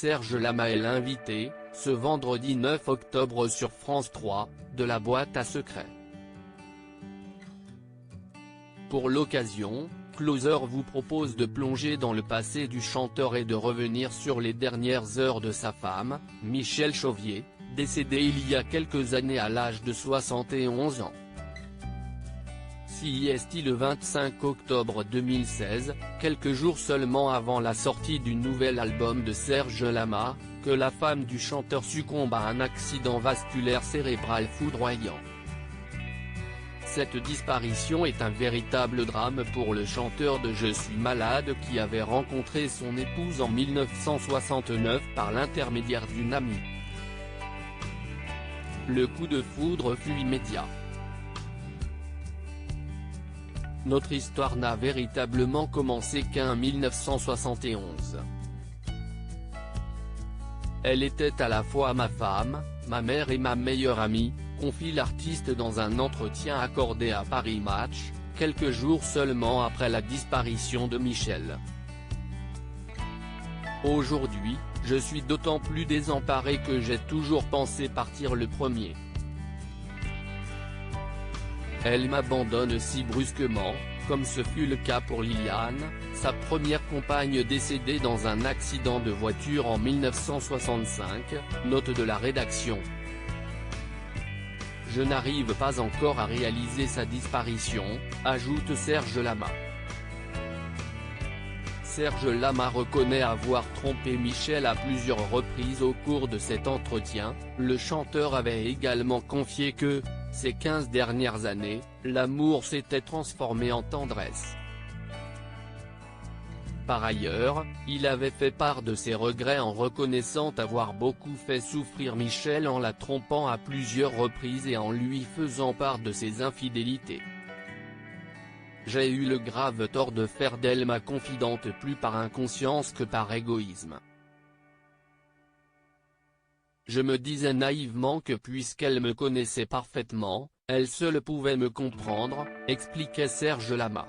Serge Lama est l'invité, ce vendredi 9 octobre sur France 3, de la boîte à secrets. Pour l'occasion, Closer vous propose de plonger dans le passé du chanteur et de revenir sur les dernières heures de sa femme, Michèle Chauvier, décédée il y a quelques années à l'âge de 71 ans. CIST le 25 octobre 2016, quelques jours seulement avant la sortie du nouvel album de Serge Lama, que la femme du chanteur succombe à un accident vasculaire cérébral foudroyant. Cette disparition est un véritable drame pour le chanteur de Je suis malade qui avait rencontré son épouse en 1969 par l'intermédiaire d'une amie. Le coup de foudre fut immédiat. Notre histoire n'a véritablement commencé qu'en 1971. Elle était à la fois ma femme, ma mère et ma meilleure amie, confie l'artiste dans un entretien accordé à Paris Match, quelques jours seulement après la disparition de Michèle. Aujourd'hui, je suis d'autant plus désemparé que j'ai toujours pensé partir le premier. Elle m'abandonne si brusquement, comme ce fut le cas pour Liliane, sa première compagne décédée dans un accident de voiture en 1965, note de la rédaction. Je n'arrive pas encore à réaliser sa disparition, ajoute Serge Lama. Serge Lama reconnaît avoir trompé Michèle à plusieurs reprises au cours de cet entretien. Le chanteur avait également confié que, ces 15 dernières années, l'amour s'était transformé en tendresse. Par ailleurs, il avait fait part de ses regrets en reconnaissant avoir beaucoup fait souffrir Michèle en la trompant à plusieurs reprises et en lui faisant part de ses infidélités. J'ai eu le grave tort de faire d'elle ma confidente plus par inconscience que par égoïsme. Je me disais naïvement que puisqu'elle me connaissait parfaitement, elle seule pouvait me comprendre, expliquait Serge Lama.